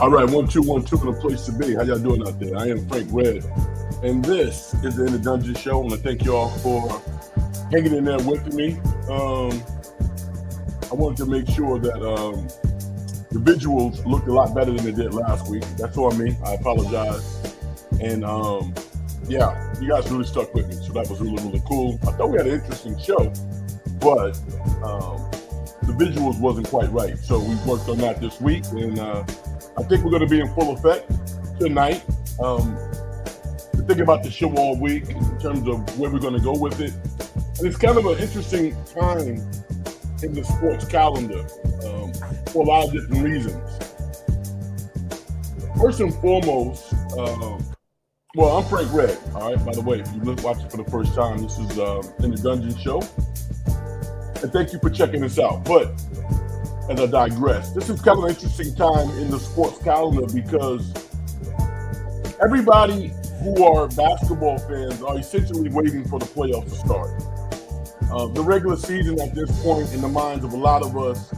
All right, 1 2 1 2 in a place to be. How y'all doing out there? I am Frank Red, and this is the In the Dungeon Show. I want to thank you all for hanging in there with me. I wanted to make sure that the visuals looked a lot better than they did last week. That's on me. I apologize. And yeah, you guys really stuck with me, so that was really, really cool. I thought we had an interesting show, but the visuals wasn't quite right. So we worked on that this week, and I think we're going to be in full effect tonight. We're thinking about the show all week in terms of where we're going to go with it. And it's kind of an interesting time in the sports calendar for a lot of different reasons. First and foremost, well, I'm Frank Red, all right? By the way, if you're watching for the first time, this is In the Dungeon Show. And thank you for checking this out. But as I digress, this is kind of an interesting time in the sports calendar because everybody who are basketball fans are essentially waiting for the playoffs to start. The regular season at this point in the minds of a lot of us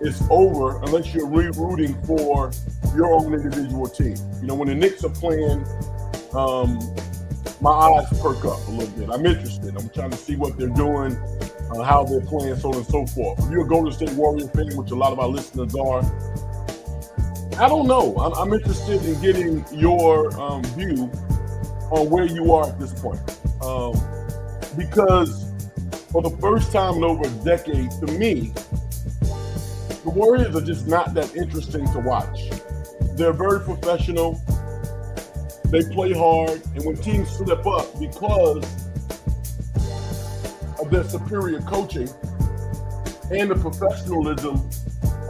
is over unless you're rooting for your own individual team. You know, when the Knicks are playing, my eyes perk up a little bit. I'm interested. I'm trying to see what they're doing, how they're playing, so on and so forth. If you're a Golden State Warrior fan, which a lot of our listeners are, I don't know. I'm interested in getting your view on where you are at this point. Because for the first time in over a decade, to me, the Warriors are just not that interesting to watch. They're very professional. They play hard, and when teams slip up because of their superior coaching and the professionalism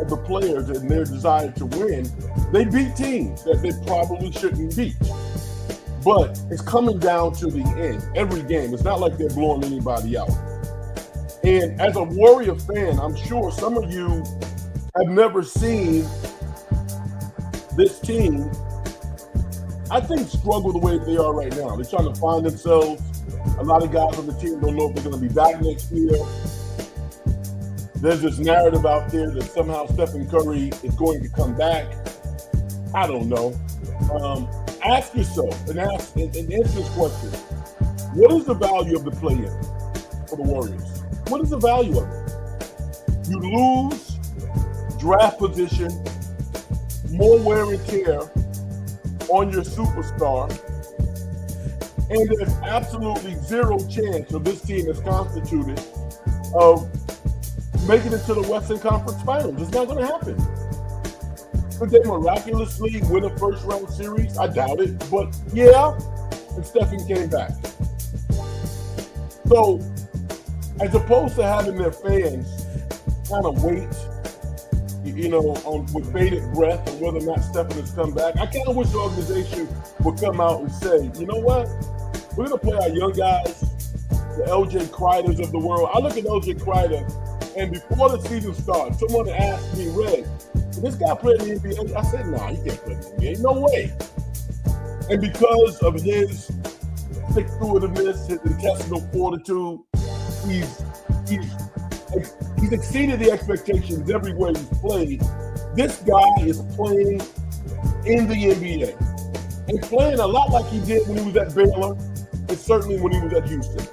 of the players and their desire to win, they beat teams that they probably shouldn't beat. But it's coming down to the end, every game. It's not like they're blowing anybody out. And as a Warrior fan, I'm sure some of you have never seen this team, I think, struggle the way they are right now. They're trying to find themselves. A lot of guys on the team don't know if they're going to be back next year. There's this narrative out there that somehow Stephen Curry is going to come back. I don't know. Ask yourself and answer this question. What is the value of the play-in for the Warriors? What is the value of it? You lose draft position, more wear and tear on your superstar, and there's absolutely zero chance of this team is constituted of making it to the Western Conference Finals. It's not going to happen. Could they miraculously win a first-round series? I doubt it, but yeah, and Stephen came back. So, as opposed to having their fans kind of wait, you know, with bated breath on whether or not Stephen has come back, I kind of wish the organization would come out and say, you know what? We're going to play our young guys, the LJ Criders of the world. I look at LJ Crider, and before the season starts, someone asked me, Red, can this guy play in the NBA? I said, nah, he can't play in the NBA. No way. And because of his stick-through-itiveness, his intestinal fortitude, he's exceeded the expectations everywhere he's played. This guy is playing in the NBA and playing a lot like he did when he was at Baylor and certainly when he was at Houston.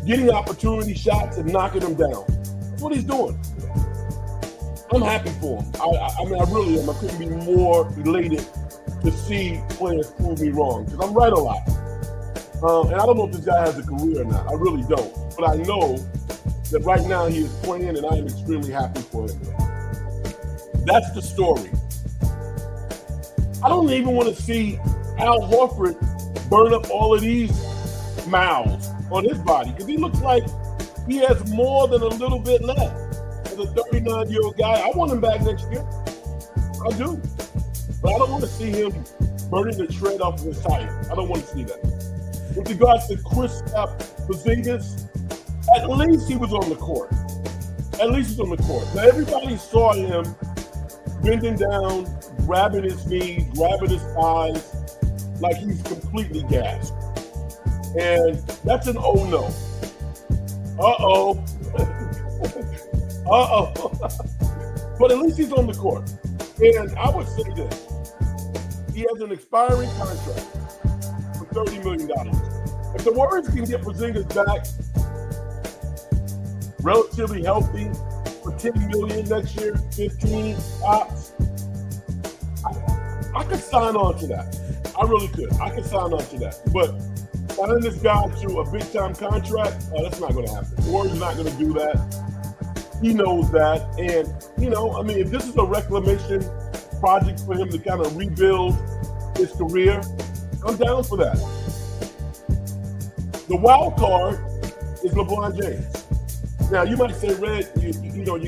Getting opportunity shots and knocking them down. That's what he's doing. I'm happy for him. I mean, I really am. I couldn't be more elated to see players prove me wrong because I'm right a lot. And I don't know if this guy has a career or not. I really don't. But I know that right now he is playing, and I am extremely happy for him. That's the story. I don't even want to see Al Horford burn up all of these mouths on his body because he looks like he has more than a little bit left. As a 39-year-old guy, I want him back next year. I do. But I don't want to see him burning the tread off of his tire. I don't want to see that. With regards to Kristaps Porzingis, at least he was on the court. At least he was on the court. Now, everybody saw him bending down, grabbing his knees, grabbing his thighs, like he's completely gassed. And that's an oh no. Uh-oh. Uh-oh. But at least he's on the court. And I would say this. He has an expiring contract for $30 million. If the Warriors can get Porzingis back relatively healthy for $10 million next year, 15 tops, I could sign on to that. I really could. I could sign on to that. But signing this guy to a big-time contract, that's not going to happen. The Warriors are not going to do that. He knows that. And, if this is a reclamation project for him to kind of rebuild his career, I'm down for that. The wild card is LeBron James. Now, you might say, Red, you're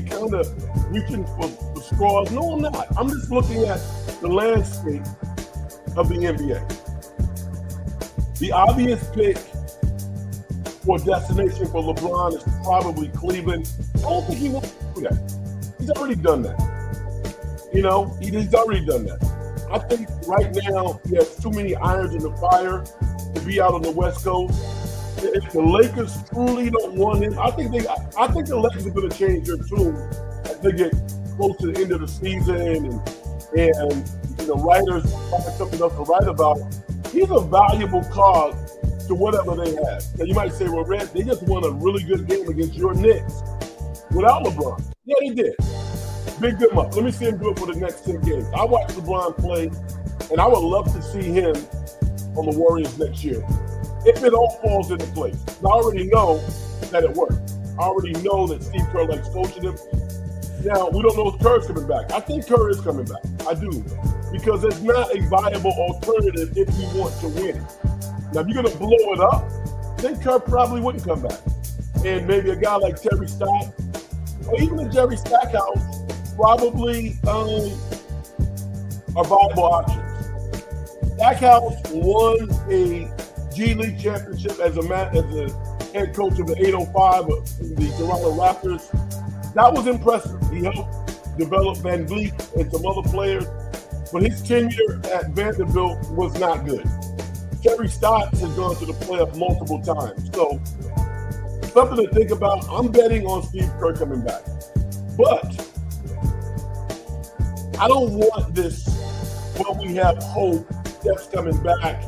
kind of reaching for straws. No, I'm not. I'm just looking at the landscape of the NBA. The obvious pick for destination for LeBron is probably Cleveland. I don't think he wants to do that. He's already done that. He's already done that. I think right now he has too many irons in the fire to be out on the West Coast. If the Lakers truly don't want him, I think the Lakers are going to change their tune as they get close to the end of the season and writers find something else to write about. He's a valuable cog to whatever they have. Now you might say, well, Red, they just won a really good game against your Knicks without LeBron. Yeah, they did. Big good month. Let me see him do it for the next 10 games. I watched LeBron play, and I would love to see him on the Warriors next year. If it all falls into place. I already know that it worked. I already know that Steve Kerr likes coaching him. Now, we don't know if Kerr's coming back. I think Kerr is coming back. I do. Because it's not a viable alternative if you want to win. Now, if you're going to blow it up, then Kerr probably wouldn't come back. And maybe a guy like Terry Stotts, or even a Jerry Stackhouse, probably are viable options. Stackhouse won a G League championship as a head coach of the 805 of the Toronto Raptors. That was impressive. He helped develop Van Vliet and some other players, but his tenure at Vanderbilt was not good. Terry Stotts has gone to the playoff multiple times. So something to think about. I'm betting on Steve Kerr coming back. But I don't want this when we have hope Steph's coming back.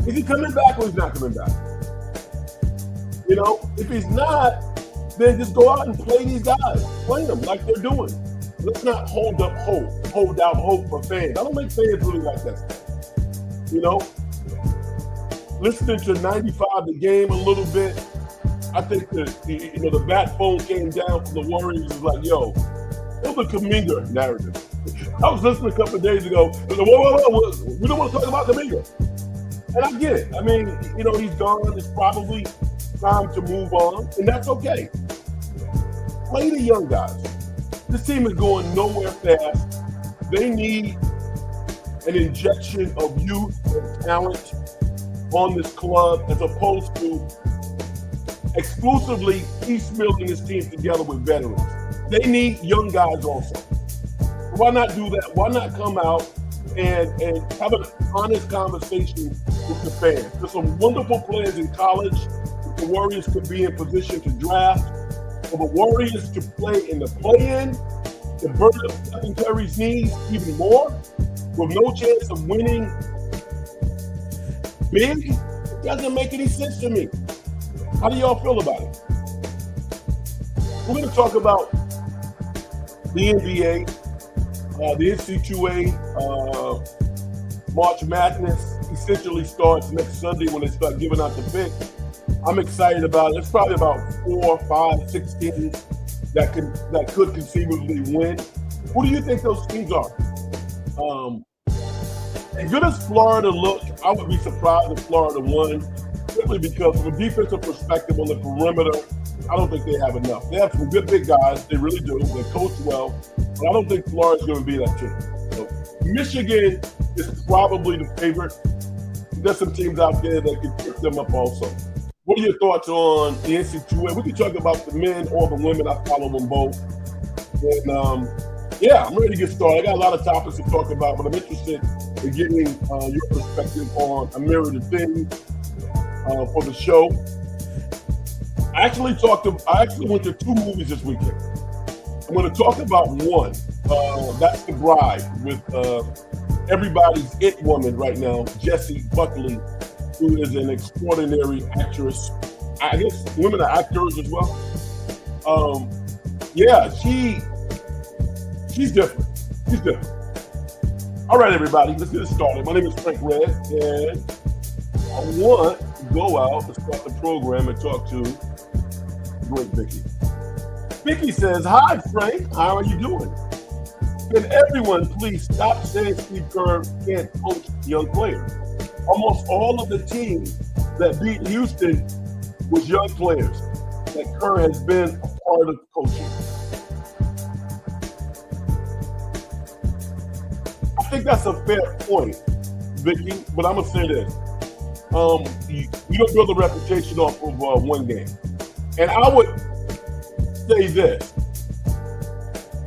Is he coming back or he's not coming back? If he's not, then just go out and play these guys. Play them like they're doing. Let's not hold out hope for fans. I don't make fans really like that stuff. Listening to 95 the game a little bit, I think the bat phone came down from the Warriors. Is like, yo, it was a Kuminga narrative. I was listening a couple of days ago. Whoa, we don't want to talk about Kuminga. And I get it. I mean, he's gone. It's probably time to move on, and that's okay. Play the young guys. This team is going nowhere fast. They need an injection of youth and talent on this club as opposed to exclusively piecemealing this team together with veterans. They need young guys also. Why not do that? Why not come out and have an honest conversation with the fans? There's some wonderful players in college that the Warriors could be in position to draft. For the Warriors to play in the play-in, to burden up Stephen Curry's knees even more, with no chance of winning big, it doesn't make any sense to me. How do y'all feel about it? We're going to talk about the NBA, the NCAA March Madness essentially starts next Sunday when they start giving out the pick. I'm excited about it. It's probably about 4, 5, 6 teams that could conceivably win. Who do you think those teams are? As good as Florida looked, I would be surprised if Florida won, simply because from a defensive perspective on the perimeter, I don't think they have enough. They have some good big guys. They really do. They coach well. But I don't think Florida's going to be that team. So Michigan is probably the favorite. There's some teams out there that could trip them up also. What are your thoughts on the NCAA? We can talk about the men or the women. I follow them both. And, I'm ready to get started. I got a lot of topics to talk about, but I'm interested in getting your perspective on a myriad of things for the show. I actually went to 2 movies this weekend. I'm going to talk about one. That's The Bride with everybody's it woman right now, Jessie Buckley, who is an extraordinary actress. I guess women are actors as well. Yeah, she's different. She's different. All right, everybody, let's get it started. My name is Frank Red, and I want to go out and start the program and talk to great Vicky. Vicky says, "Hi, Frank. How are you doing? Can everyone please stop saying Steve Kerr can't coach young players? Almost all of the teams that beat Houston was young players that Kerr has been a part of coaching." I think that's a fair point, Vicky, but I'm going to say this. You don't build a reputation off of one game. And I would say this.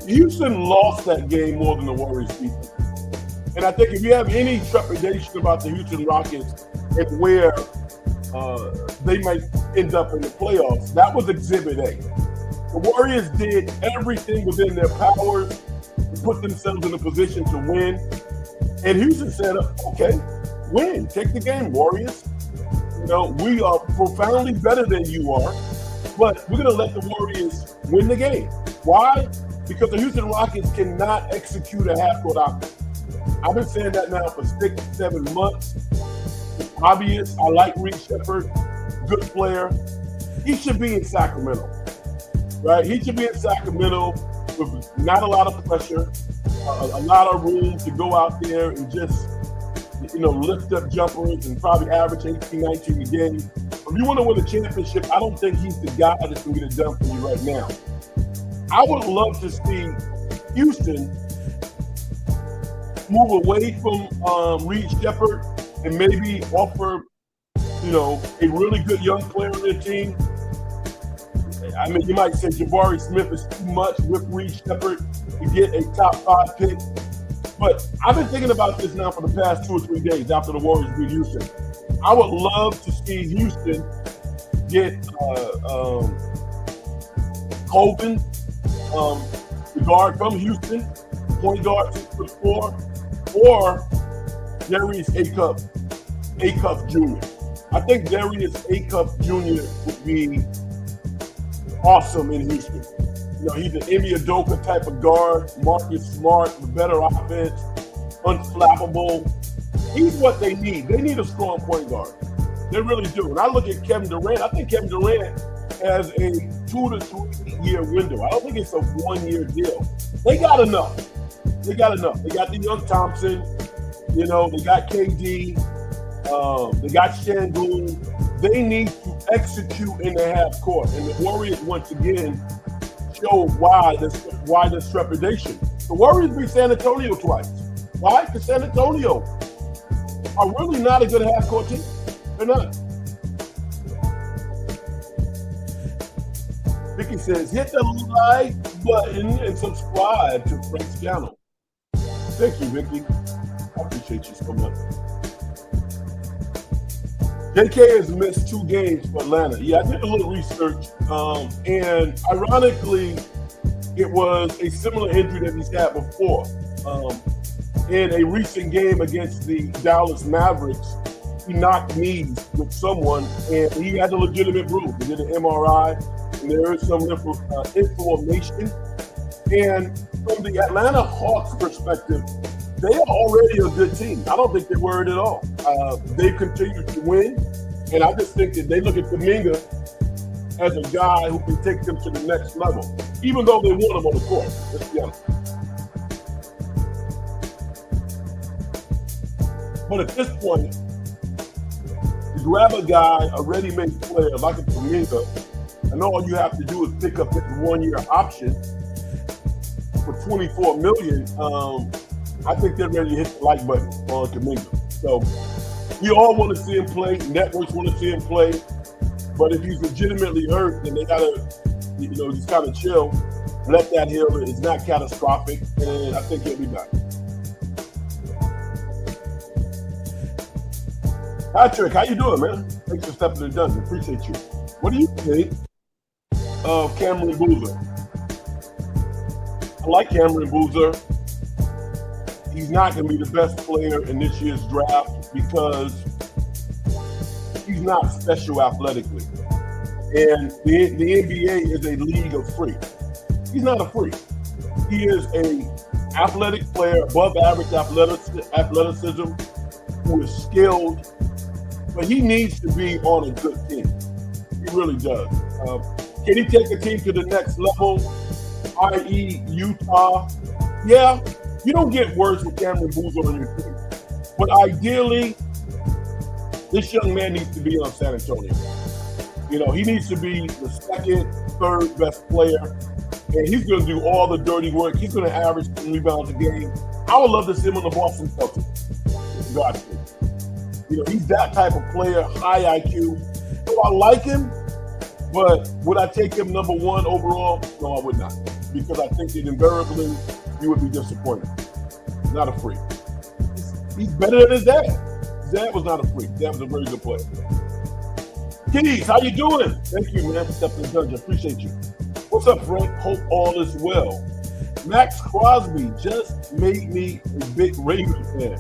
Houston lost that game more than the Warriors beat them. And I think if you have any trepidation about the Houston Rockets and where they might end up in the playoffs, that was Exhibit A. The Warriors did everything within their power to put themselves in a position to win. And Houston said, okay, win. Take the game, Warriors. You know, we are profoundly better than you are, but we're going to let the Warriors win the game. Why? Because the Houston Rockets cannot execute a half-court offense. I've been saying that now for 6-7 months. It's obvious. I like Reed Sheppard, good player. He should be in Sacramento, right? He should be in Sacramento with not a lot of pressure, a lot of room to go out there and just, lift up jumpers and probably average 18, 19 a game. If you want to win a championship, I don't think he's the guy that's going to get it done for you right now. I would love to see Houston move away from Reed Sheppard and maybe offer, a really good young player on their team. I mean, you might say Jabari Smith is too much with Reed Sheppard to get a top 5 pick. But I've been thinking about this now for the past 2 or 3 days after the Warriors beat Houston. I would love to see Houston get Colvin, the guard from Houston, point guard 6'4", or Darius Acuff Jr. I think Darius Acuff Jr. would be awesome in Houston. He's an Emi Udoka type of guard, Marcus Smart, with better offense, unflappable. He's what they need. They need a strong point guard. They really do. And I look at Kevin Durant. I think Kevin Durant has a 2 to 3 year window. I don't think it's a 1-year deal. They got enough. They got the young Thompson. They got KD. They got Şengün. They need to execute in the half court. And the Warriors, once again, show why this trepidation. The Warriors beat San Antonio twice. Why? Because San Antonio are really not a good half-court team. They're not. Vicky says, hit the like button and subscribe to Frank's channel. Thank you, Vicky. I appreciate you so much. JK has missed 2 games for Atlanta. Yeah, I did a little research, and ironically, it was a similar injury that he's had before. In a recent game against the Dallas Mavericks, he knocked knees with someone, and he had a legitimate bruise. He did an MRI, and there is some inflammation. And from the Atlanta Hawks perspective, they are already a good team. I don't think they're worried at all. They continue to win, and I just think that they look at Kuminga as a guy who can take them to the next level, even though they want him on the court. Let's be honest. But at this point, to grab a guy, a ready-made player like a Kuminga, and all you have to do is pick up his 1-year option for $24 million. I think they're ready to hit the like button on Kuminga. So we all want to see him play. Networks want to see him play. But if he's legitimately hurt, then they gotta, just kind of chill, let that heal. It's not catastrophic, and I think he'll be back. Patrick, how you doing, man? Thanks for stepping in the dungeon. Appreciate you. What do you think of Cameron Boozer? I like Cameron Boozer. he's not going to be the best player in this year's draft because he's not special athletically. And the NBA is a league of freaks. He's not a freak. He is a athletic player, above average athleticism, who is skilled, but he needs to be on a good team. He really does. Can he take a team to the next level, i.e. Utah? Yeah, you don't get worse with Cameron Boozer on your team. But ideally, this young man needs to be on San Antonio. You know, he needs to be the second, third best player, and he's going to do all the dirty work. He's going to average 10 rebounds a game. I would love to see him on the Boston Celtics. God, you know, he's that type of player, high IQ. So I like him, but would I take him number one overall? No, I would not, because I think that invariably you would be disappointed. Not a freak. He's better than his dad. His dad was not a freak. His dad was a very good player. Keys, how you doing? Thank you, man, for stepping in the dungeon. Appreciate you. What's up, Frank? Hope all is well. Max Crosby just made me a big Ravens fan.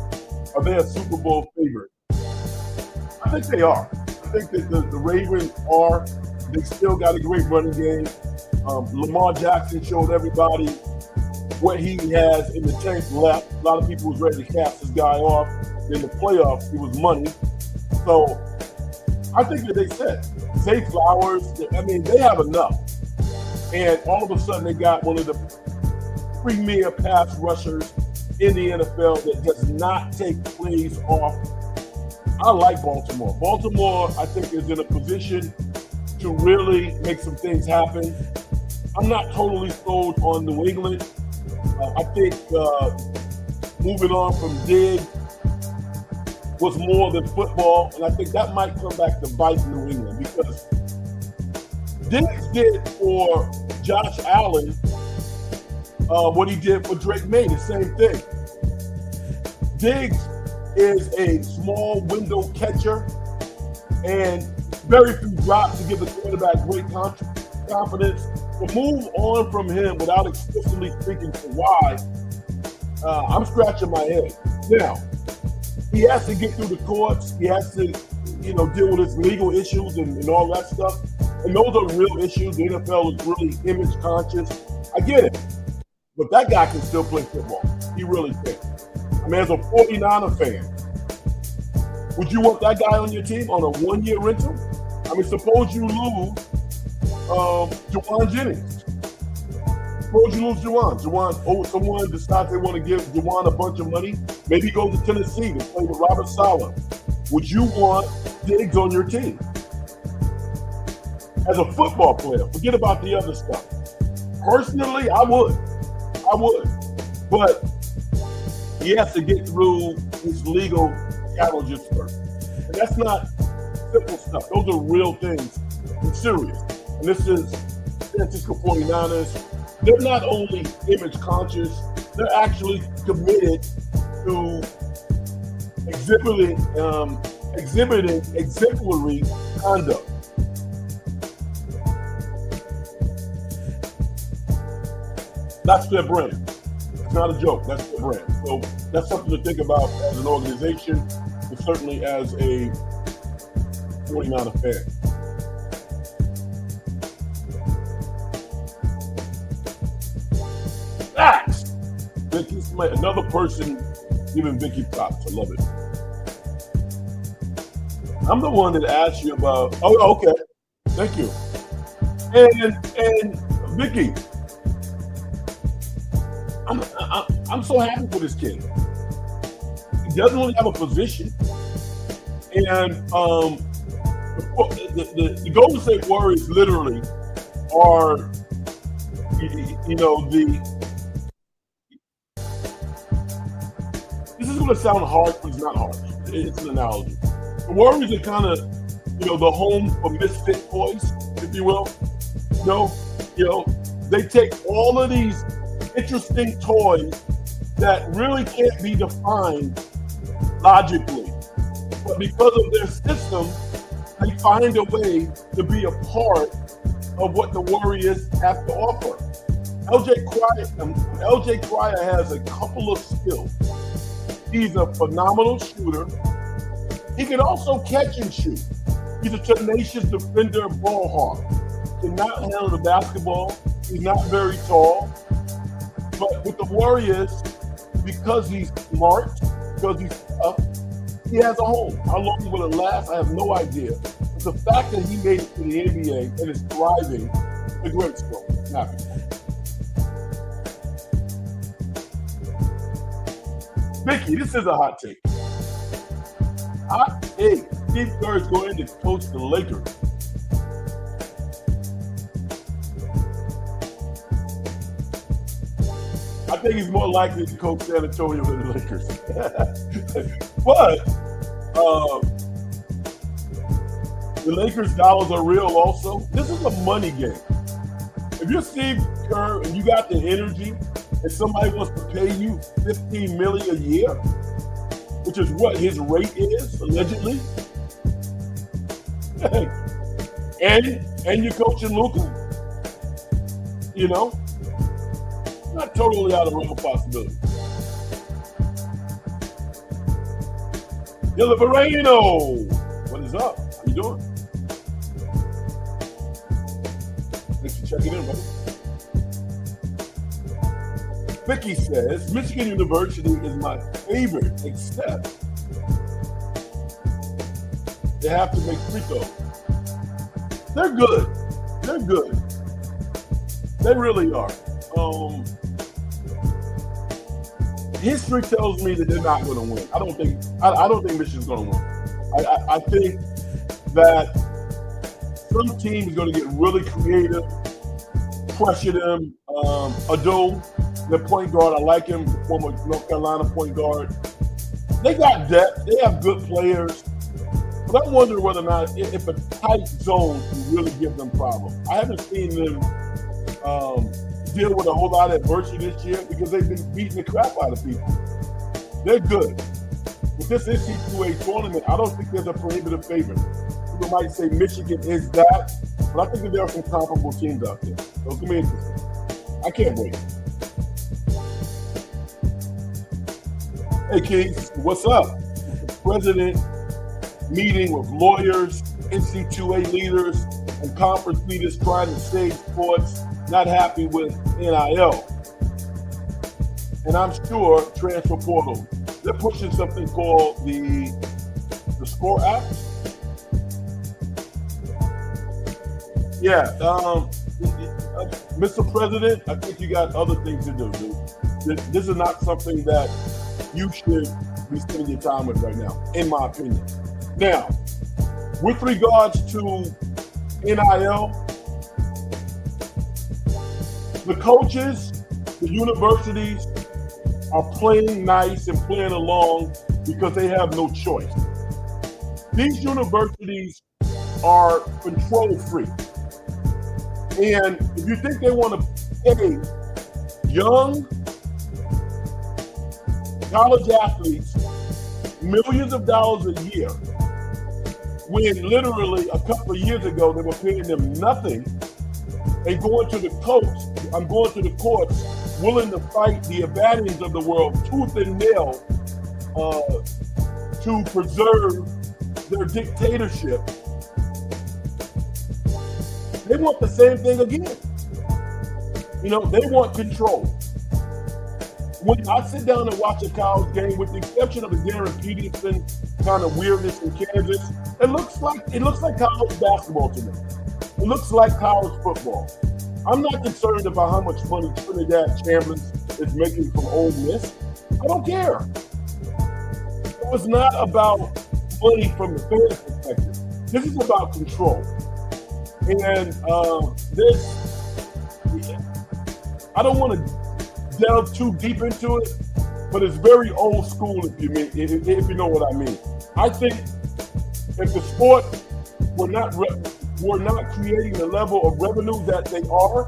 Are they a Super Bowl favorite? I think they are. I think that the Ravens are. They still got a great running game. Lamar Jackson showed everybody what he has in the tank left. A lot of people was ready to cast this guy off. In the playoffs, he was money. So I think that they said, Zay Flowers, I mean, they have enough. And all of a sudden, they got one of the premier pass rushers in the NFL that does not take plays off. I like Baltimore. Baltimore, I think, is in a position to really make some things happen. I'm not totally sold on New England. I think moving on from Diggs was more than football, and I think that might come back to bite New England, because Diggs did for Josh Allen what he did for Drake May, the same thing. Diggs is a small window catcher and very few drops to give the quarterback great confidence. To move on from him without explicitly speaking to why, I'm scratching my head. Now, he has to get through the courts. He has to, deal with his legal issues and all that stuff. And those are real issues. The NFL is really image conscious. I get it. But that guy can still play football. He really can. I mean, as a 49er fan, would you want that guy on your team on a one-year rental? I mean, suppose you lose Juwan Jennings. Suppose you lose Juwan. Someone decides they want to give Juwan a bunch of money. Maybe go to Tennessee to play with Robert Saleh. Would you want Diggs on your team? As a football player, forget about the other stuff. Personally, I would. But he has to get through his legal challenges first. And that's not simple stuff. Those are real things and serious. And this is San Francisco 49ers. They're not only image conscious, they're actually committed to exhibiting exemplary conduct. That's their brand. It's not a joke. That's their brand. So that's something to think about as an organization, and certainly as a 49er fan. Facts. Another person giving Vicky props. I love it. I'm the one that asked you about. Oh, okay. Thank you. And Vicky, I'm so happy for this kid. He doesn't really have a position, and the Golden State Warriors literally are, This is going to sound hard, but it's not hard. It's an analogy. The Warriors are kind of, the home for misfit toys, if you will. They take all of these interesting toys that really can't be defined logically, but because of their system, they find a way to be a part of what the Warriors have to offer. LJ Cryer has a couple of skills. He's a phenomenal shooter. He can also catch and shoot. He's a tenacious defender, ball hawk. Cannot handle the basketball. He's not very tall. But with the Warriors, because he's smart, because he's tough, he has a home. How long will it last? I have no idea. But the fact that he made it to the NBA and is thriving, a great story. I'm happy. Vicky, this is a hot take. Hot take. Steve Kerr is going to coach the Lakers. I think he's more likely to coach San Antonio than the Lakers. But the Lakers' dollars are real also. This is a money game. If you're Steve Kerr and you got the energy and somebody wants to pay you $15 million a year, which is what his rate is, allegedly, and you're coaching Luka, you know, not totally out of the realm of possibility. Yella Verano, what is up? How you doing? Thanks for checking in, brother. Vicky says, Michigan University is my favorite, except they have to make free throws. They're good. They're good. They really are. History tells me that they're not going to win. I don't think Michigan's going to win. I think that some team is going to get really creative, pressure them. Ado, the point guard, I like him, the former North Carolina point guard. They got depth. They have good players. But I wonder whether or not if a tight zone can really give them problems. I haven't seen them deal with a whole lot of adversity this year because they've been beating the crap out of people. They're good. With this NCAA tournament, I don't think there's a prohibitive favorite. People might say Michigan is that, but I think that there are some comparable teams out there. So it's going to be interesting. I can't wait. Hey, Keith, what's up? The president meeting with lawyers, NCAA leaders, and conference leaders trying to save sports, not happy with NIL. And I'm sure transfer portal. They're pushing something called the Score app. Yeah, Mr. President, I think you got other things to do, dude. This is not something that you should be spending your time with right now, in my opinion. Now, with regards to NIL, the coaches, the universities are playing nice and playing along because they have no choice. These universities are control free. And if you think they want to pay young college athletes millions of dollars a year, when literally a couple of years ago they were paying them nothing, and going to the courts, willing to fight the Abaddians of the world tooth and nail to preserve their dictatorship. They want the same thing again. You know, they want control. When I sit down and watch a college game, with the exception of the Darren Peterson kind of weirdness in Kansas, it looks like college basketball to me. It looks like college football. I'm not concerned about how much money Trinidad Chambliss is making from Ole Miss. I don't care. So it's not about money from the fan perspective. This is about control. And I don't want to delve too deep into it, but it's very old school if you know what I mean. I think if the sport were not creating the level of revenue that they are,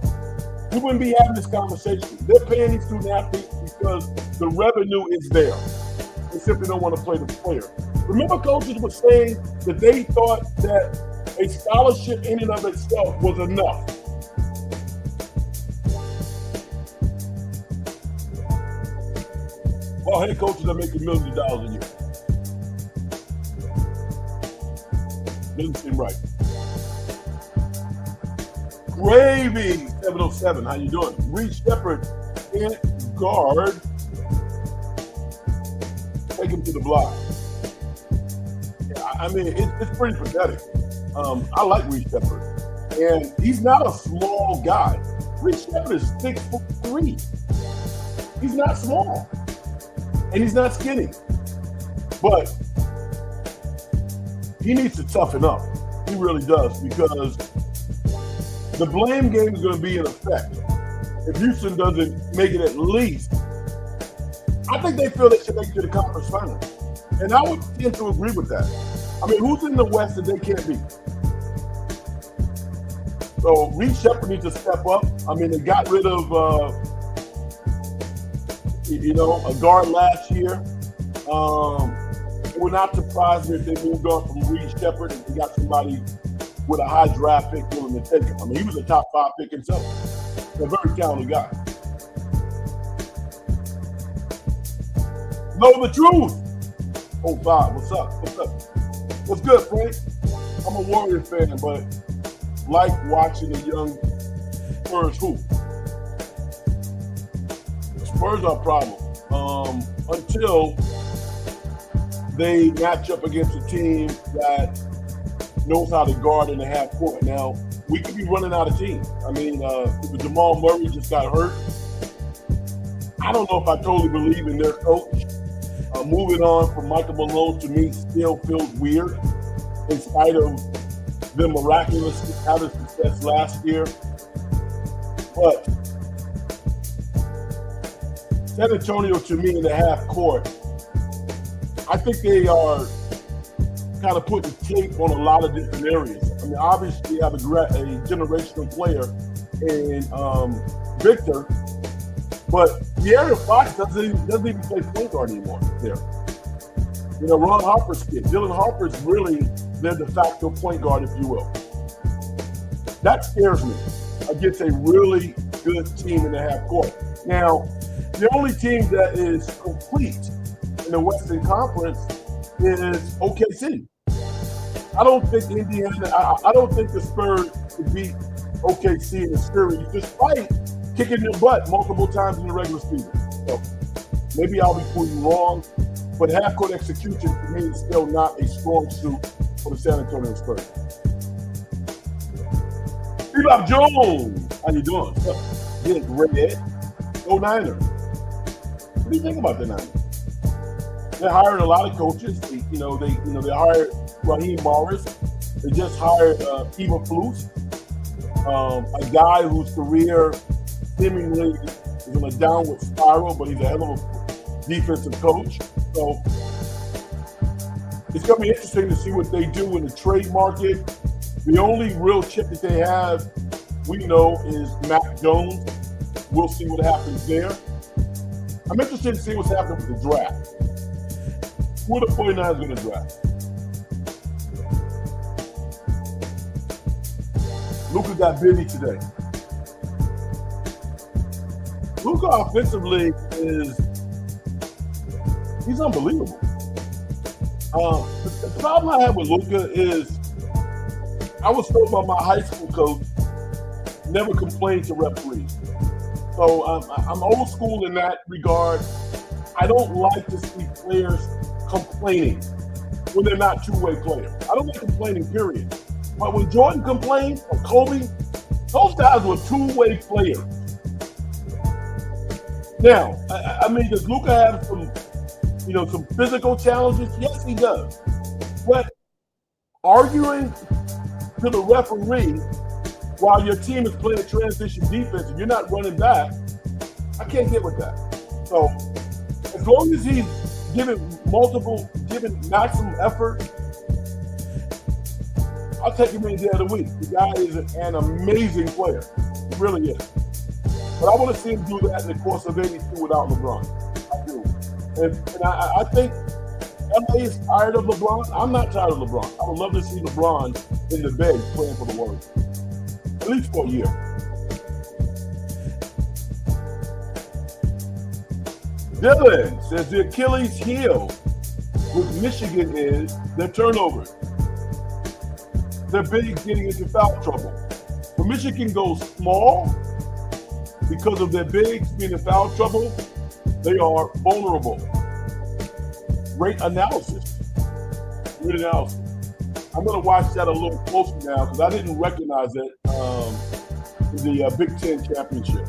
we wouldn't be having this conversation. They're paying these student athletes because the revenue is there. They simply don't want to play the player. Remember, coaches were saying that they thought that a scholarship in and of itself was enough. basketball head coaches are making millions of dollars a year. Doesn't seem right. Gravy 707, how you doing? Reed Shepherd can't guard. Take him to the block. Yeah, I mean, it's pretty pathetic. I like Reed Shepherd, and he's not a small guy. Reed Shepherd is 6'3". He's not small, and he's not skinny, but he needs to toughen up. He really does, because the blame game is going to be in effect if Houston doesn't make it at least. I think they feel they should make it to the conference finals, and I would tend to agree with that. I mean, who's in the West that they can't beat? So Reed Shepherd needs to step up. I mean, they got rid of, a guard last year. We're not surprised if they moved on from Reed Shepherd and they got somebody with a high draft pick willing to take him. I mean, he was a top 5 pick himself. A very talented guy. Know the truth. 05, what's up? What's up? What's good, Frank? I'm a Warriors fan, but like watching the young Spurs hoop. Spurs are a problem until they match up against a team that knows how to guard in the half court. Now, we could be running out of teams. I mean, Jamal Murray just got hurt. I don't know if I totally believe in their coach. Moving on from Michael Malone, to me, still feels weird in spite of them miraculously having success last year. But San Antonio, to me, in the half court, I think they are kind of putting tape on a lot of different areas. I mean, obviously, you have a generational player in Victor, but De'Aaron Fox doesn't even play point guard anymore there. Ron Harper's kid. Dylan Harper's really their de facto point guard, if you will. That scares me against a really good team in the half court. Now, the only team that is complete in the Western Conference is OKC. I don't think Indiana, I don't think the Spurs could beat OKC in the series, despite kicking their butt multiple times in the regular season. So maybe I'll be proving wrong, but half-court execution for me is still not a strong suit for the San Antonio Spurs. Bebop Jones, how you doing? Get red. Go Niners. What do you think about the Niners? They're hiring a lot of coaches. They hired Raheem Morris. They just hired Eva Flus, a guy whose career seemingly is on a downward spiral, but he's a hell of a defensive coach. So it's going to be interesting to see what they do in the trade market. The only real chip that they have, we know, is Mac Jones. We'll see what happens there. I'm interested to see what's happening with the draft. Who are the 49ers going to draft? Luka got busy today. Luka offensively he's unbelievable. The problem I have with Luka is I was told by my high school coach, never complain to referees. So I'm old school in that regard. I don't like to see players complaining when they're not two-way players. I don't like complaining, period. But when Jordan complained, or Kobe, those guys were two-way players. Now, I mean, does Luka have some physical challenges? Yes, he does. But arguing to the referee while your team is playing transition defense and you're not running back, I can't get with that. So as long as he's giving maximum effort, I'll take him any day of the week. The guy is an amazing player. He really is. But I want to see him do that in the course of 82 without LeBron. I do. And I think LA is tired of LeBron. I'm not tired of LeBron. I would love to see LeBron in the bed playing for the Warriors. At least for a year. Dylan says the Achilles heel with Michigan is their turnovers. Their bigs getting into foul trouble. When Michigan goes small because of their bigs being in foul trouble, they are vulnerable. Great analysis. Great analysis. I'm going to watch that a little closer now because I didn't recognize it in the Big Ten championship.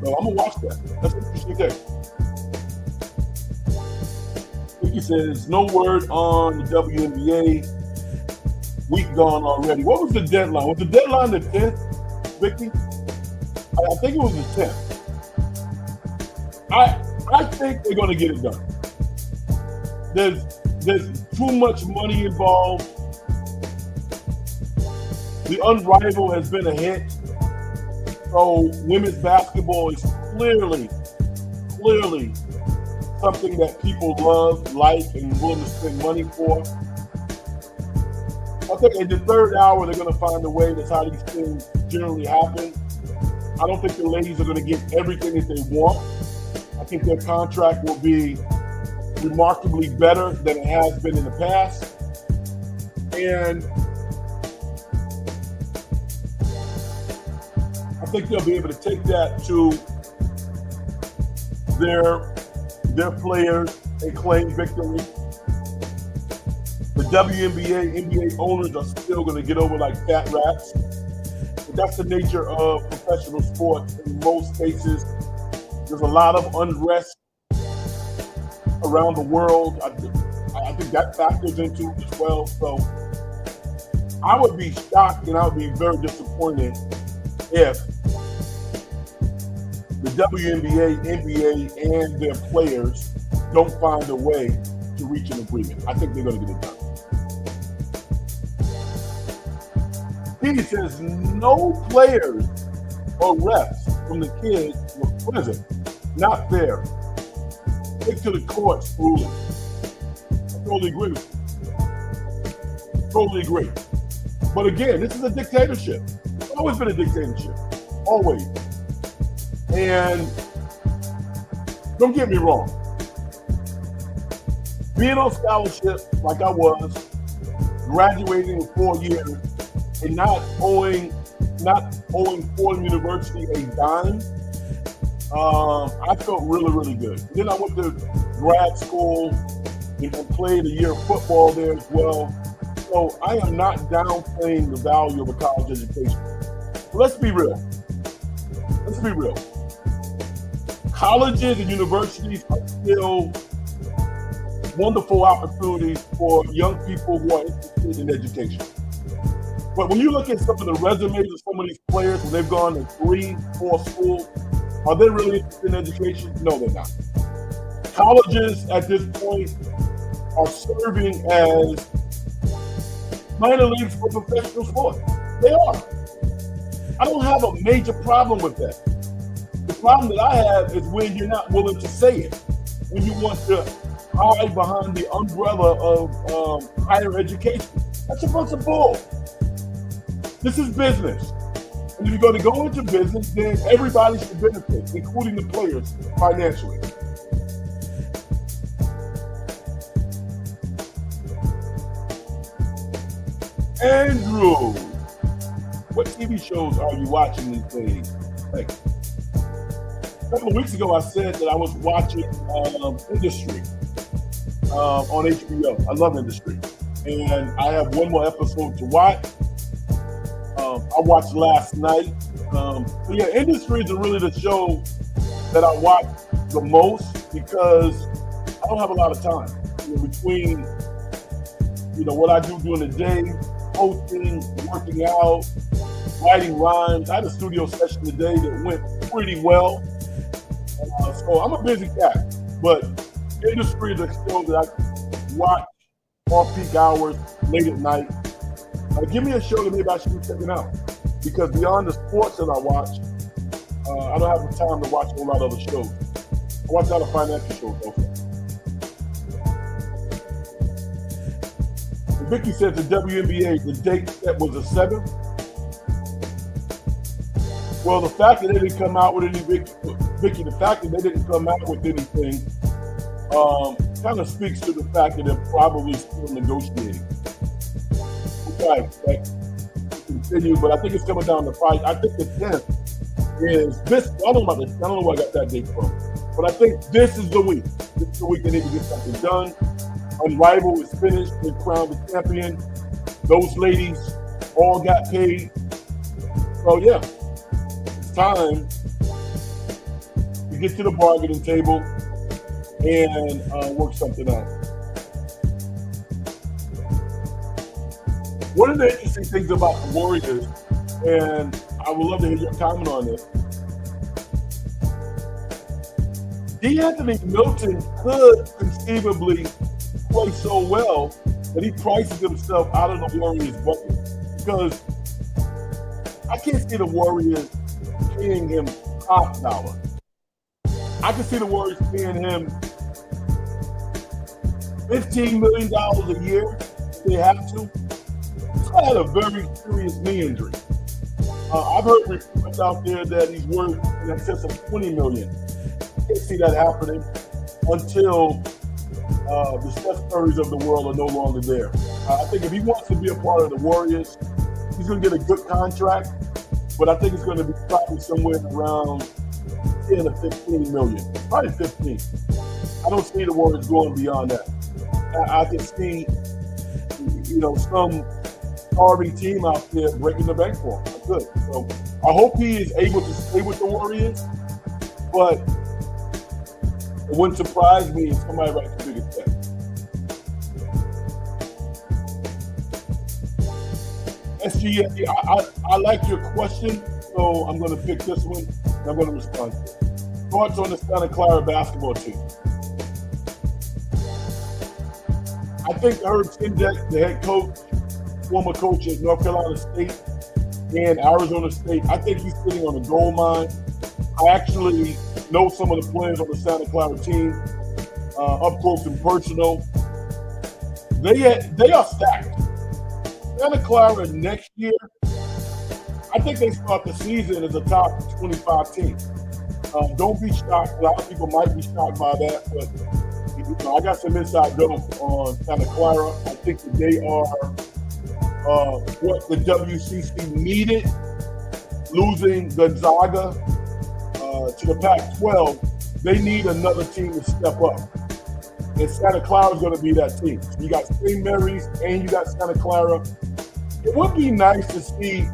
So I'm going to watch that. That's an interesting thing. Vicky says, no word on the WNBA. Week gone already. What was the deadline? Was the deadline the 10th, Vicky? I think it was the 10th. I think they're going to get it done. There's too much money involved. The Unrivaled has been a hit. So women's basketball is clearly something that people love, like, and willing to spend money for. I think in the third hour, they're going to find a way. That's how these things generally happen. I don't think the ladies are going to get everything that they want. I think their contract will be remarkably better than it has been in the past. And I think they'll be able to take that to their players and claim victory. The WNBA, NBA owners are still going to get over like fat rats. But that's the nature of professional sports. In most cases, there's a lot of unrest around the world. I think that factors into it as well. So I would be shocked and I would be very disappointed if the WNBA, NBA, and their players don't find a way to reach an agreement. I think they're going to get it done. He says no players or refs from the kids were present. Not fair. Take to the courts ruling. I totally agree with you. Totally agree. But again, this is a dictatorship. It's always been a dictatorship. Always. And don't get me wrong. Being on scholarship like I was, graduating in 4 years, and not owing Fordham University a dime, I felt really, really good. Then I went to grad school and played a year of football there as well. So I am not downplaying the value of a college education. But let's be real. Let's be real. Colleges and universities are still wonderful opportunities for young people who are interested in education. But when you look at some of the resumes of some of these players, when they've gone to 3, 4 schools, are they really interested in education? No, they're not. Colleges at this point are serving as minor leagues for professional sports. They are. I don't have a major problem with that. The problem that I have is when you're not willing to say it, when you want to hide behind the umbrella of higher education. That's a bunch of bull. This is business. And if you're going to go into business, then everybody should benefit, including the players, financially. Andrew, what TV shows are you watching these days? Thanks. A couple of weeks ago, I said that I was watching Industry on HBO. I love Industry. And I have one more episode to watch. I watched last night. So yeah, Industry is really the show that I watch the most because I don't have a lot of time. Between what I do during the day, hosting, working out, writing rhymes. I had a studio session today that went pretty well. So I'm a busy cat, but Industry is a show that I watch off-peak hours, late at night. Give me a show that maybe I should be checking out. Because beyond the sports that I watch, I don't have the time to watch a whole lot of other shows. I watch a lot of financial shows also. And Vicky said the WNBA, the date set was the 7th. Well, the fact that they didn't come out with any Vicky, the fact that they didn't come out with anything kind of speaks to the fact that they're probably still negotiating. Which I expect to continue, but I think it's coming down to fight. I think the 10th is this. I don't know where I got that date from, but I think this is the week. This is the week they need to get something done. Unrivaled is finished. They crowned the champion. Those ladies all got paid. So yeah, it's time to get to the bargaining table and work something out. One of the interesting things about the Warriors, and I would love to hear your comment on this, D'Anthony Milton could conceivably play so well that he prices himself out of the Warriors' bucket, because I can't see the Warriors paying him top dollar. I can see the Warriors paying him $15 million a year if they have to. He's had a very serious knee injury. I've heard reports out there that he's worth in excess of $20 million. I can't see that happening until the Steph Currys of the world are no longer there. I think if he wants to be a part of the Warriors, he's going to get a good contract, but I think it's going to be probably somewhere around 10 to 15 million, probably 15. I don't see the Warriors going beyond that. I can see, some starving team out there breaking the bank for him. I could. So I hope he is able to stay with the Warriors, but it wouldn't surprise me if somebody writes a bigger check. SGA, I like your question, so I'm going to pick this one and I'm going to respond to it. Thoughts on the Santa Clara basketball team? I think Herb Sendek, the head coach, former coach at North Carolina State and Arizona State, I think he's sitting on a gold mine. I actually know some of the players on the Santa Clara team up close and personal. They are stacked. Santa Clara next year, I think they start the season as a top 25 team. Don't be shocked. A lot of people might be shocked by that, but I got some inside dope on Santa Clara. I think that they are what the WCC needed. Losing Gonzaga to the Pac-12, they need another team to step up. And Santa Clara is going to be that team. So you got St. Mary's and you got Santa Clara. It would be nice to see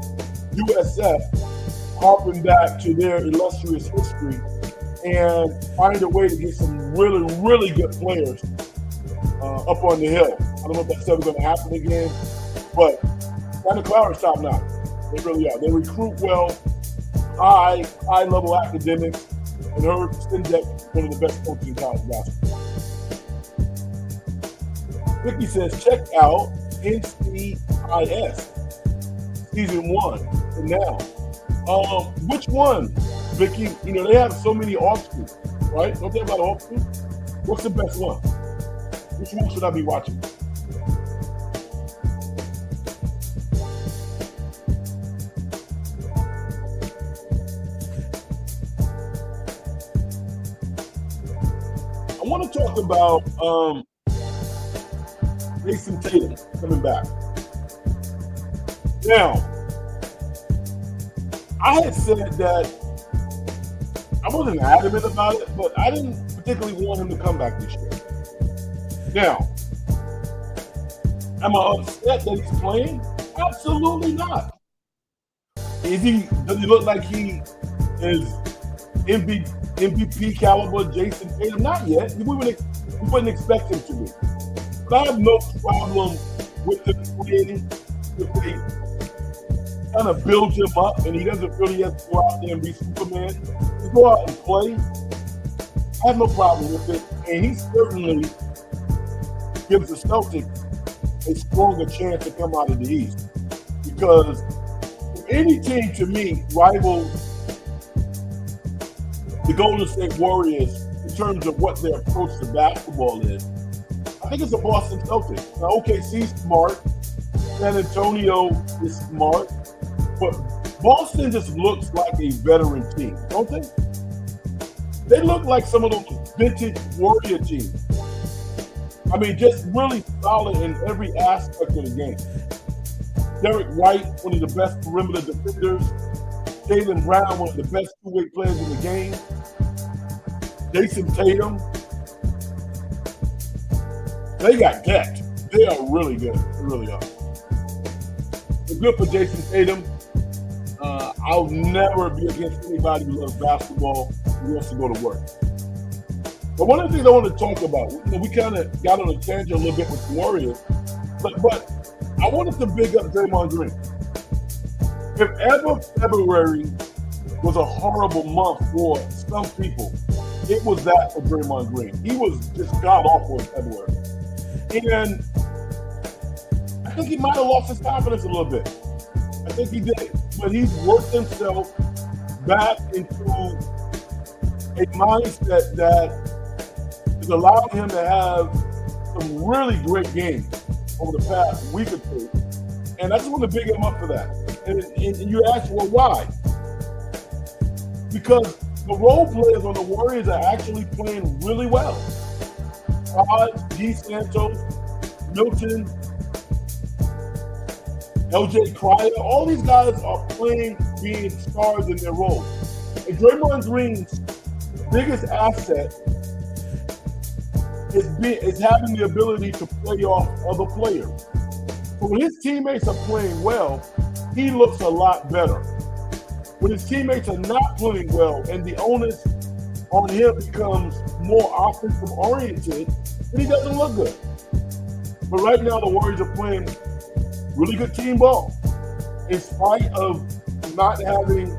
USF harping back to their illustrious history and find a way to get some really, really good players up on the hill. I don't know if that's ever going to happen again, but Santa Clara's top notch. They really are. They recruit well, high-level academics, and Herb Sendek is one of the best coaches in college basketball. Vicky says, check out NCIS season 1 and now. Which one, Vicky? They have so many offshoots, right? Don't they have a lot of offshoots? What's the best one? Which one should I be watching? I want to talk about Jason Tatum coming back. Now, I had said that I wasn't adamant about it, but I didn't particularly want him to come back this year. Now, am I upset that he's playing? Absolutely not. Does he look like he is MVP caliber Jason Tatum? Not yet. We wouldn't expect him to be. But I have no problem with the playing. If they kind of build him up and he doesn't really have to go out there and be Superman, just go out and play. I have no problem with it. And he certainly gives the Celtics a stronger chance to come out of the East. Because if any team, to me, rivals the Golden State Warriors in terms of what their approach to basketball is, I think it's the Boston Celtics. Now, OKC's smart. San Antonio is smart. But Boston just looks like a veteran team, don't they? They look like some of those vintage Warrior teams. I mean, just really solid in every aspect of the game. Derek White, one of the best perimeter defenders. Jaylen Brown, one of the best two-way players in the game. Jason Tatum. They got depth. They are really good. They really are. It's good for Jason Tatum. I'll never be against anybody who loves basketball who wants to go to work. But one of the things I want to talk about, we kind of got on a tangent a little bit with the Warriors, but I wanted to big up Draymond Green. If ever February was a horrible month for some people, it was that for Draymond Green. He was just god-awful in February. And I think he might have lost his confidence a little bit. I think he did. But he's worked himself back into a mindset that is allowing him to have some really great games over the past week or two. And I just want to big him up for that. And you ask, well, why? Because the role players on the Warriors are actually playing really well. Hodge, G. Santos, Milton, LJ Cryer, all these guys are playing, being stars in their roles. And Draymond Green's biggest asset is having the ability to play off other players. But when his teammates are playing well, he looks a lot better. When his teammates are not playing well and the onus on him becomes more offensive oriented, then he doesn't look good. But right now the Warriors are playing really good team ball. In spite of not having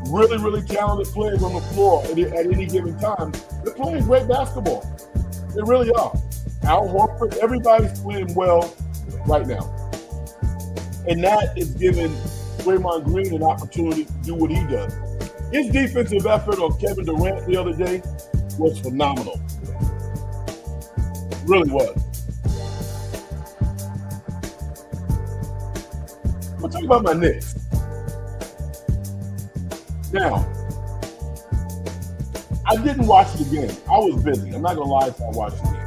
really, really talented players on the floor at any given time, they're playing great basketball. They really are. Al Horford, everybody's playing well right now. And that is giving Draymond Green an opportunity to do what he does. His defensive effort on Kevin Durant the other day was phenomenal. Really was. I'm going to talk about my Knicks. Now, I didn't watch the game. I was busy. I'm not going to lie if I watched the game.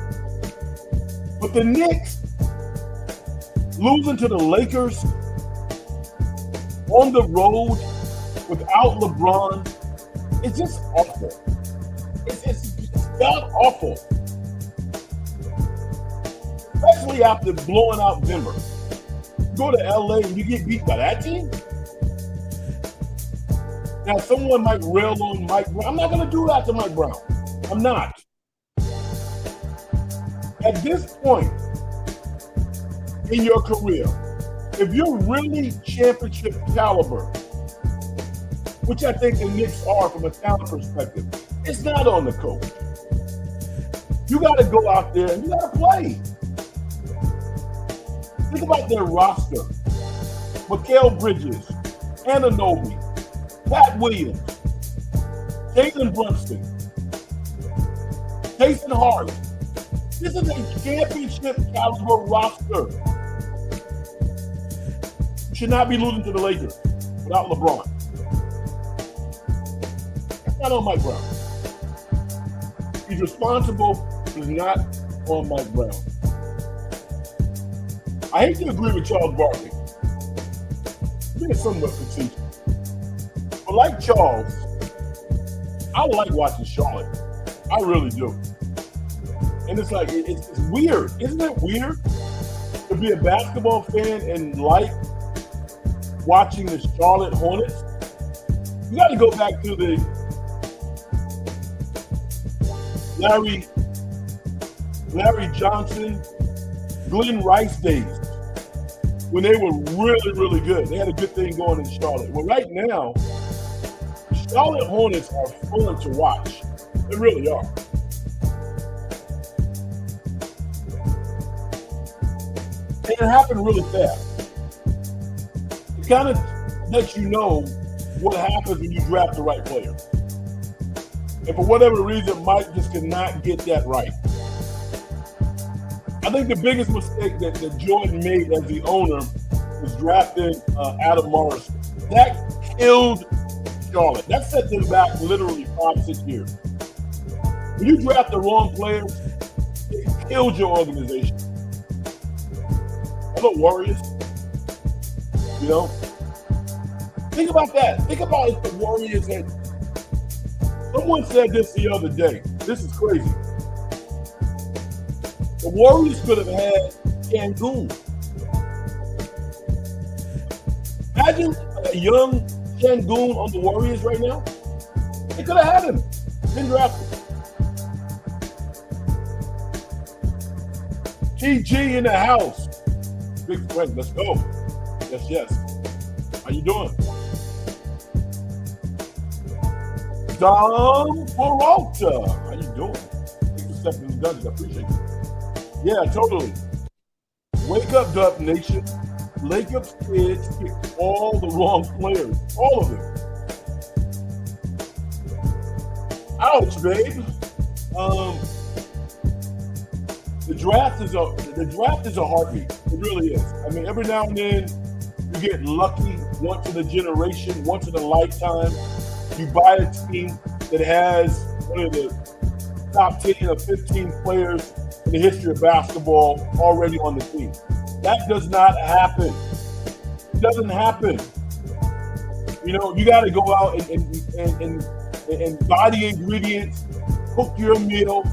But the Knicks losing to the Lakers on the road without LeBron, it's just awful. It's god awful. Especially after blowing out Denver. You go to LA and you get beat by that team? Now, someone might rail on Mike Brown. I'm not going to do that to Mike Brown. I'm not. At this point in your career, if you're really championship caliber, which I think the Knicks are from a talent perspective, it's not on the coach. You got to go out there and you got to play. Think about their roster. Mikal Bridges, Anunoby, Pat Williams, Jalen Brunson, Jason Hart. This is a championship caliber roster. You should not be losing to the Lakers without LeBron. That's not on Mike Brown. He's responsible, but it's not on Mike Brown. I hate to agree with Charles Barkley. Being somewhat facetious. But like Charles, I like watching Charlotte. I really do. And it's like, it's weird. Isn't it weird to be a basketball fan and like watching the Charlotte Hornets? You got to go back to the Larry Johnson, Glenn Rice days when they were really, really good. They had a good thing going in Charlotte. Well, right now, Charlotte Hornets are fun to watch. They really are. And it happened really fast. It kind of lets you know what happens when you draft the right player. And for whatever reason, Mike just could not get that right. I think the biggest mistake that Jordan made as the owner was drafting Adam Morrison. That killed Charlotte. That set them back literally 5-6 years. When you draft the wrong players, it killed your organization. Hello, Warriors. You know? Think about that. Think about if the Warriors had. Someone said this the other day. This is crazy. The Warriors could have had Cancun. Imagine a young Cancun on the Warriors right now. They could have had him. Didn't draft him. TG in the house. Big friend, let's go. Yes, yes. How you doing? Dom Peralta. How you doing? Thanks for stepping in the dungeon. I appreciate it. Yeah, totally. Wake up, Dub Nation. Lakers kids picked all the wrong players. All of them. Ouch, babe. The draft is a heartbeat. It really is. I mean, every now and then you get lucky, once in a generation, once in a lifetime. You buy a team that has one of the top 10 or 15 players in the history of basketball already on the team. That does not happen. It doesn't happen. You know, you got to go out and buy the ingredients, cook your meal,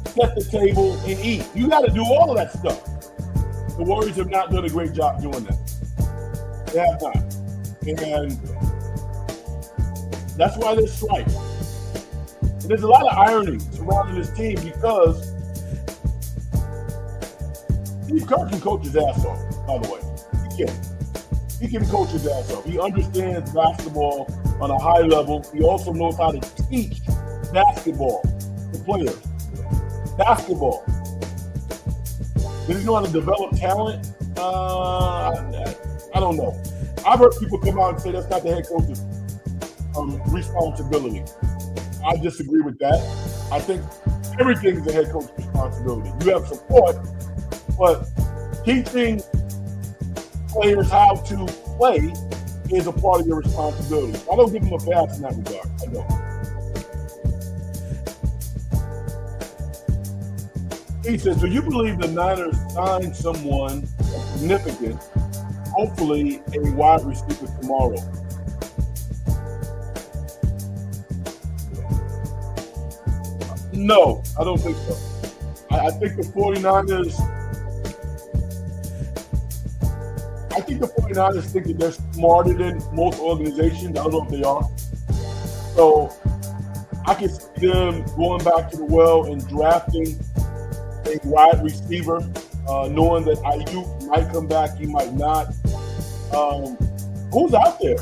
set the table, and eat. You got to do all of that stuff. The Warriors have not done a great job doing that. They have not. And that's why there's strife. And there's a lot of irony surrounding this team because Steve Kerr can coach his ass off, by the way. He can. He can coach his ass off. He understands basketball on a high level. He also knows how to teach basketball to players. Basketball. Does he know how to develop talent? I don't know. I've heard people come out and say that's not the head coach's responsibility. I disagree with that. I think everything is the head coach's responsibility. You have support, but teaching players how to play is a part of your responsibility. I don't give them a pass in that regard. I don't. He says, do you believe the Niners signed someone significant, hopefully a wide receiver tomorrow? No, I don't think so. I think the 49ers think that they're smarter than most organizations. I don't know if they are. So I can see them going back to the well and drafting a wide receiver, knowing that Ayuk might come back, he might not. Who's out there?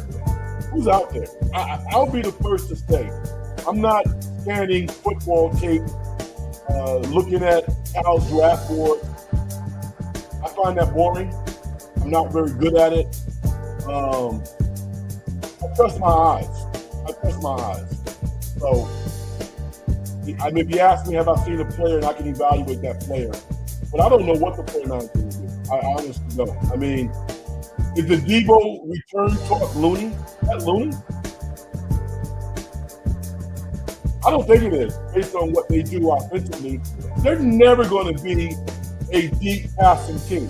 Who's out there? I'll be the first to say, I'm not scanning football tape, looking at Cal's draft board. I find that boring. I'm not very good at it. I trust my eyes. So, I mean, if you ask me, have I seen a player, and I can evaluate that player, but I don't know what the 49ers are going to do. I honestly don't. I mean, is the Debo return talk loony? Is that loony? I don't think it is, based on what they do offensively. They're never going to be a deep passing team.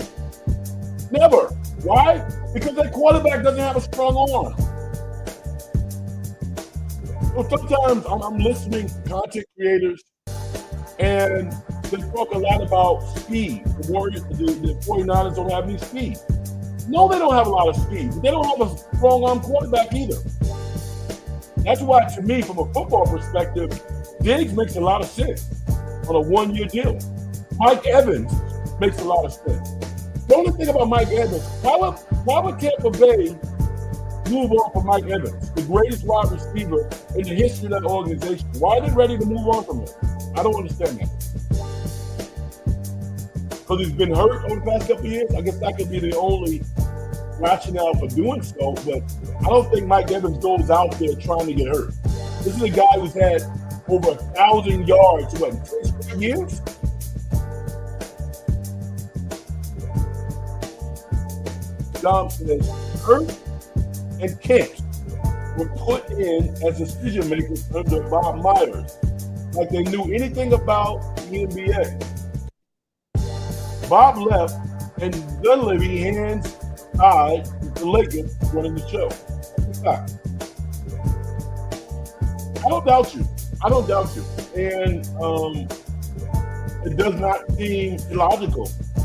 Never. Why? Because that quarterback doesn't have a strong arm. So sometimes I'm listening to content creators, and they talk a lot about speed. The Warriors, the 49ers don't have any speed. No, they don't have a lot of speed. But they don't have a strong arm quarterback either. That's why, to me, from a football perspective, Diggs makes a lot of sense on a one-year deal. Mike Evans makes a lot of sense. The only thing about Mike Evans, why would Tampa Bay move on from Mike Evans, the greatest wide receiver in the history of that organization? Why are they ready to move on from him? I don't understand that. Because he's been hurt over the past couple of years? I guess that could be the only rationale for doing so, but I don't think Mike Evans goes out there trying to get hurt. This is a guy who's had over 1,000 yards in 10 straight years? Dom says, hurt? and Kent were put in as decision makers under Bob Myers, like they knew anything about the NBA. Bob left, and Dunleavy hands tied with the Lakers running the show. I don't doubt you. I don't doubt you. And it does not seem illogical. I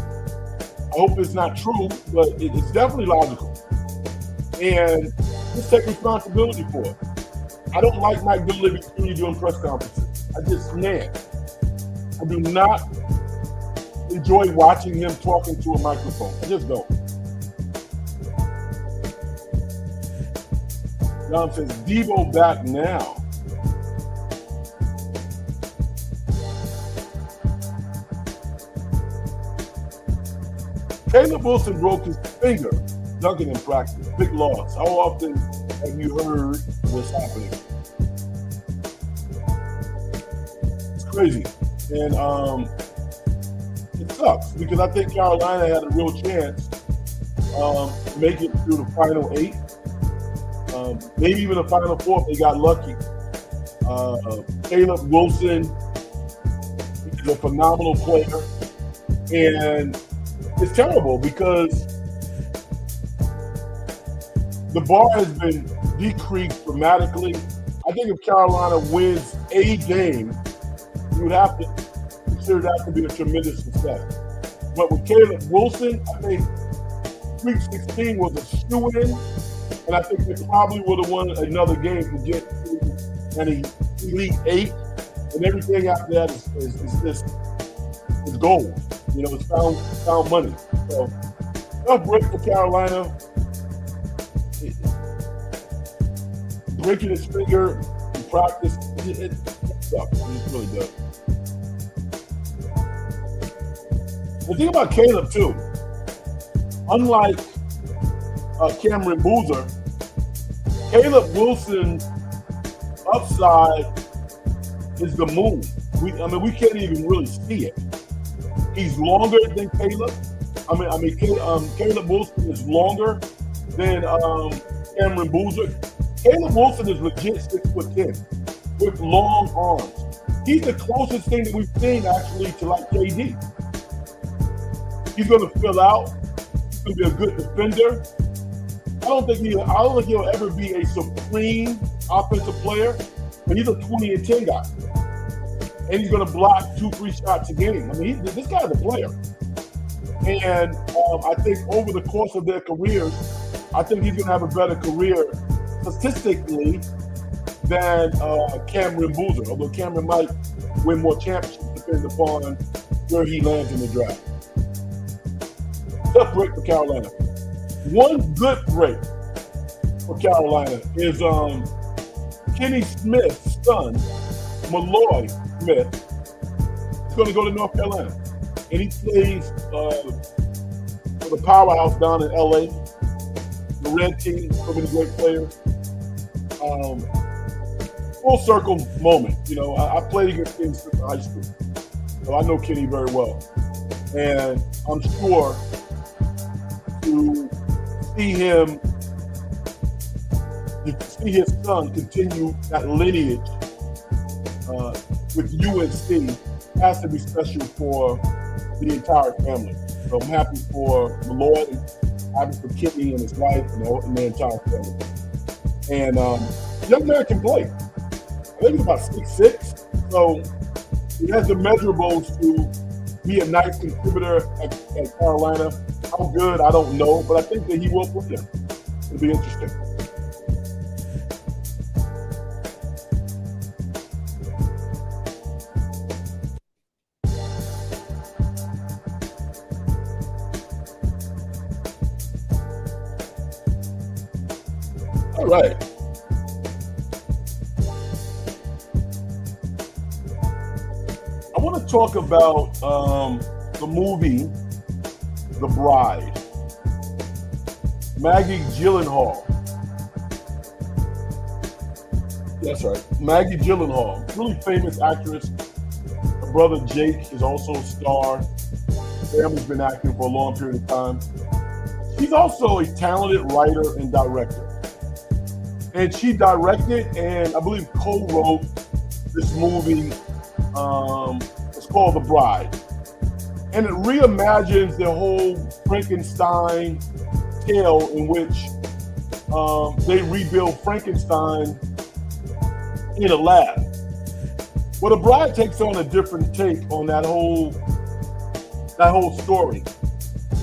hope it's not true, but it's definitely logical. And let's take responsibility for it. I don't like Mike Dunleavy Jr. doing press conferences. I do not enjoy watching him talking to a microphone. I just don't. John says, Debo back now. Caleb Wilson broke his finger dunking in practice. Big loss. How often have you heard this happening? It's crazy. And it sucks because I think Carolina had a real chance to make it through the final 8. Maybe even the final 4 if they got lucky. Caleb Wilson is a phenomenal player. And it's terrible because the bar has been decreased dramatically. I think if Carolina wins a game, you would have to consider that to be a tremendous success. But with Caleb Wilson, I think Sweet 16 was a shoo-in, and I think they probably would have won another game to get to an Elite 8, and everything after that is gold. You know, it's found money. So, tough break for Carolina. Breaking his finger in practice, it sucks. It really does. The thing about Caleb, too, unlike Cameron Boozer, Caleb Wilson's upside is the moon. We can't even really see it. He's longer than Caleb. Caleb Wilson is longer than Cameron Boozer. Caleb Wilson is legit 6'10" with long arms. He's the closest thing that we've seen actually to like KD. He's going to fill out. He's going to be a good defender. I don't think he'll ever be a supreme offensive player, but he's a 20 and 10 guy. And he's going to block 2-3 shots a game. I mean, this guy's a player. And I think over the course of their careers, I think he's going to have a better career statistically than Cameron Boozer, although Cameron might win more championships depending upon where he lands in the draft. Tough break for Carolina. One good break for Carolina is Kenny Smith's son, Malloy Smith, is going to go to North Carolina. And he plays for the powerhouse down in LA, the red team, so many great players. Full circle moment. You know, I played against Kenny since high school, so I know Kenny very well. And I'm sure to see his son continue that lineage with UNC has to be special for the entire family. So I'm happy for Malloy, happy for Kenny and his wife and the entire family. And young man can play. I think he's about 6'6", so he has the measurables to be a nice contributor at Carolina. How good, I don't know, but I think that he will play them. It'll be interesting. All right. I want to talk about the movie The Bride. Maggie Gyllenhaal. That's right. Maggie Gyllenhaal, really famous actress. Her brother Jake is also a star. Her family's been acting for a long period of time. She's also a talented writer and director. And she directed and I believe co-wrote this movie. It's called The Bride. And it reimagines the whole Frankenstein tale in which they rebuild Frankenstein in a lab. Well, The Bride takes on a different take on that whole story.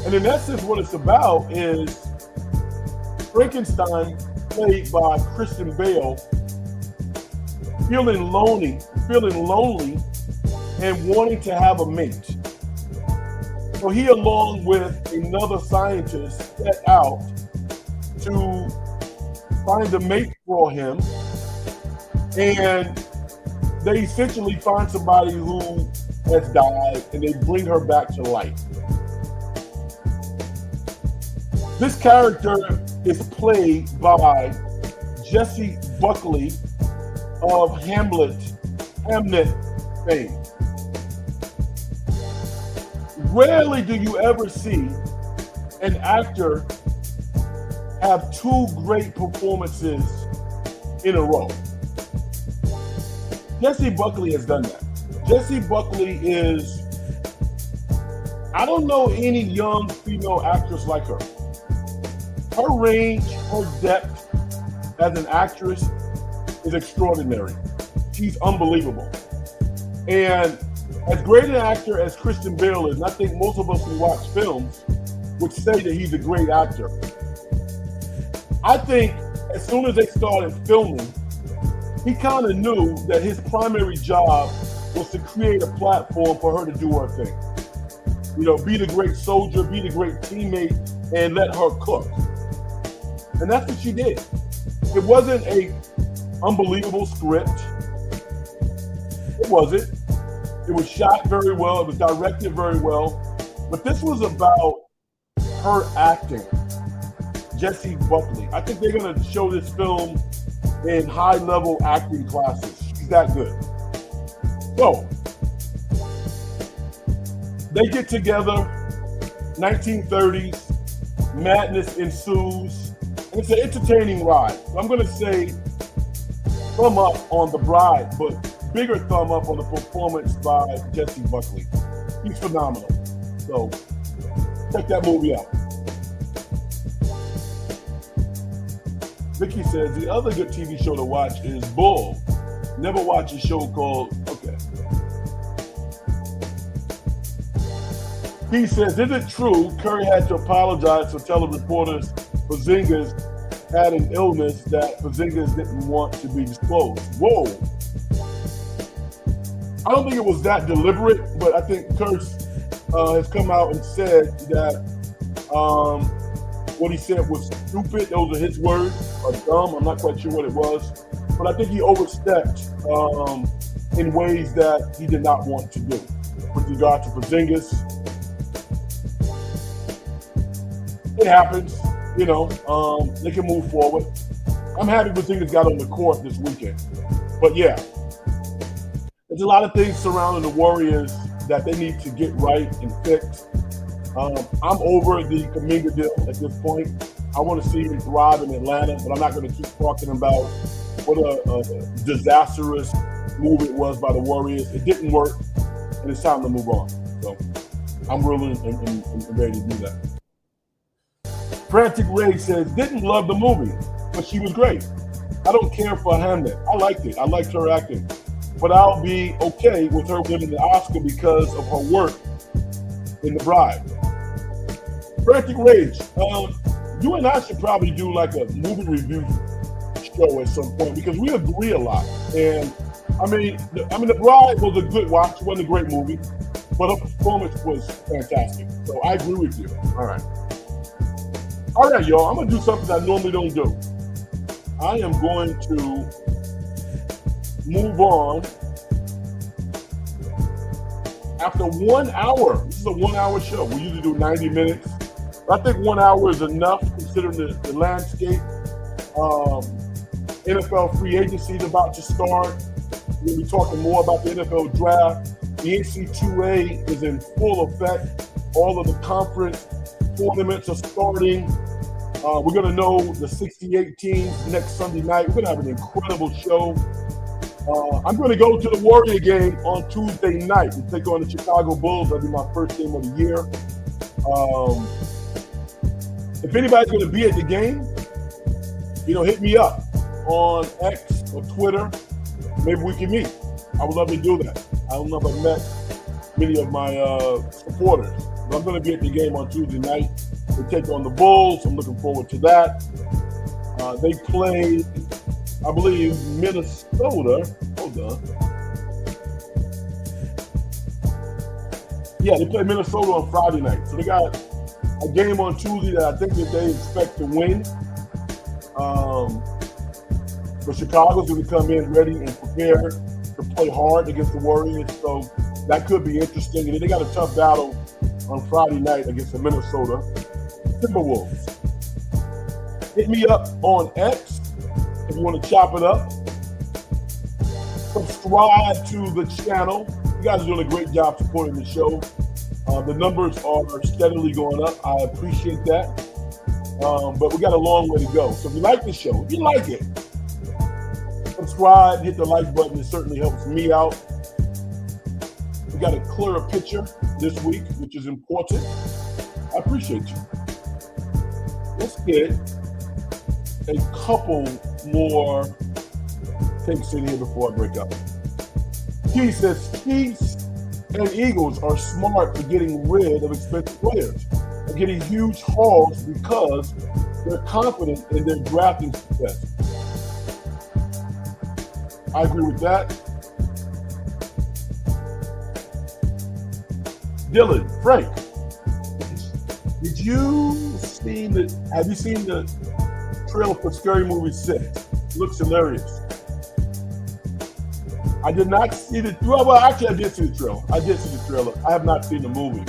And in essence, what it's about is Frankenstein, played by Christian Bale, feeling lonely, and wanting to have a mate. So he, along with another scientist, set out to find a mate for him, and they essentially find somebody who has died, and they bring her back to life. This character is played by Jessie Buckley of Hamlet fame. Rarely do you ever see an actor have two great performances in a row. Jessie Buckley has done that. Jessie Buckley is, I don't know any young female actress like her. Her range, her depth as an actress is extraordinary. She's unbelievable. And as great an actor as Christian Bale is, and I think most of us who watch films would say that he's a great actor. I think as soon as they started filming, he kind of knew that his primary job was to create a platform for her to do her thing. You know, be the great soldier, be the great teammate, and let her cook. And that's what she did. It wasn't a unbelievable script. It wasn't. It was shot very well. It was directed very well. But this was about her acting. Jessie Buckley. I think they're going to show this film in high-level acting classes. She's that good. So, they get together, 1930s, madness ensues. And it's an entertaining ride. So I'm going to say thumb up on The Bride, but bigger thumb up on the performance by Jessie Buckley. He's phenomenal. So check that movie out. Vicky says the other good TV show to watch is Bull. Never watch a show called, okay. He says, is it true Curry had to apologize for telling reporters Porzingis had an illness that Porzingis didn't want to be disclosed? Whoa. I don't think it was that deliberate, but I think Kurtz has come out and said that what he said was stupid. Those are his words, or dumb. I'm not quite sure what it was. But I think he overstepped in ways that he did not want to do. With regard to Porzingis, it happens. You know, they can move forward. I'm happy Porzingis got on the court this weekend. But yeah, there's a lot of things surrounding the Warriors that they need to get right and fix. I'm over the Kuminga deal at this point. I want to see him thrive in Atlanta, but I'm not going to keep talking about what a disastrous move it was by the Warriors. It didn't work, and it's time to move on. So I'm willing and ready to do that. Frantic Ray says, didn't love the movie, but she was great. I don't care for Hamlet. I liked it. I liked her acting. But I'll be okay with her winning the Oscar because of her work in The Bride. Frantic Rage, you and I should probably do like a movie review show at some point because we agree a lot. And I mean, The Bride was a good watch. It wasn't a great movie, but her performance was fantastic. So I agree with you. All right, y'all. I'm gonna do something I normally don't do. I am going to move on. After 1 hour, this is a 1 hour show. We usually do 90 minutes. I think 1 hour is enough considering the landscape. NFL free agency is about to start. We'll be talking more about the NFL draft. The NCAA is in full effect. All of the conference tournaments are starting. We're going to know the 68 teams next Sunday night. We're going to have an incredible show. I'm going to go to the Warrior game on Tuesday night and take on the Chicago Bulls. That'll be my first game of the year. If anybody's going to be at the game, hit me up on X or Twitter. Maybe we can meet. I would love to do that. I don't know if I've met many of my supporters, but I'm going to be at the game on Tuesday night. We take on the Bulls. I'm looking forward to that. They play, I believe, Minnesota. Hold on. Yeah, they play Minnesota on Friday night. So they got a game on Tuesday that I think that they expect to win. But Chicago's going to come in ready and prepared to play hard against the Warriors. So that could be interesting. And then they got a tough battle on Friday night against the Minnesota Timberwolves. Hit me up on X if you want to chop it up. Subscribe to the channel. You guys are doing a great job supporting the show. The numbers are steadily going up. I appreciate that. But we got a long way to go. So if you like the show, if you like it, subscribe, hit the like button. It certainly helps me out. We got a clearer picture this week, which is important. I appreciate you. Let's get a couple more takes in here before I break up. He says, Chiefs and Eagles are smart for getting rid of expensive players and getting huge hauls because they're confident in their drafting success. I agree with that. Dylan, Frank, have you seen the trailer for Scary Movie 6? Looks hilarious. I did not see the trailer. Well, actually, I did see the trailer. I have not seen the movie.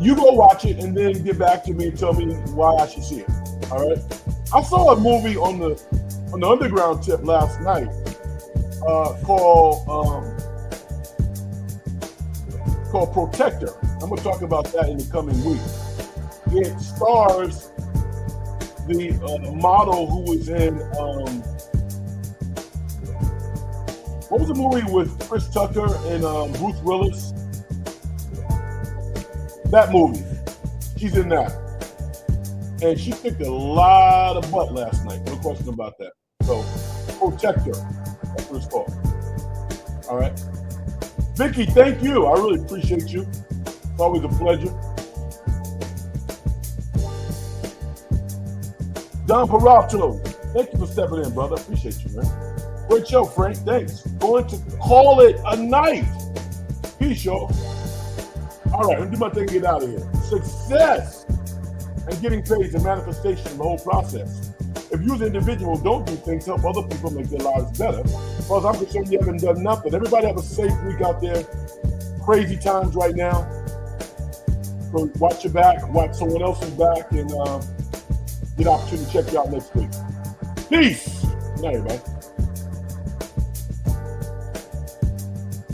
You go watch it and then get back to me and tell me why I should see it. All right. I saw a movie on the underground tip last night called Protector. I'm going to talk about that in the coming week. It stars the model who was in what was the movie with Chris Tucker and Bruce Willis? That movie. She's in that. And she kicked a lot of butt last night. No question about that. So, Protector. That's what it's called. All right. Vicky, thank you. I really appreciate you. It's always a pleasure. Don Peralto, thank you for stepping in, brother. I appreciate you, man. Great show, Frank. Thanks. Going to call it a night. Peace, y'all. All right, let me do my thing and get out of here. Success and getting paid is a manifestation of the whole process. If you as an individual don't do things, help other people make their lives better. As far as I'm concerned, you haven't done nothing. Everybody have a safe week out there. Crazy times right now. So watch your back, watch someone else's back, and get an opportunity to check you out next week. Peace. Good night, everybody.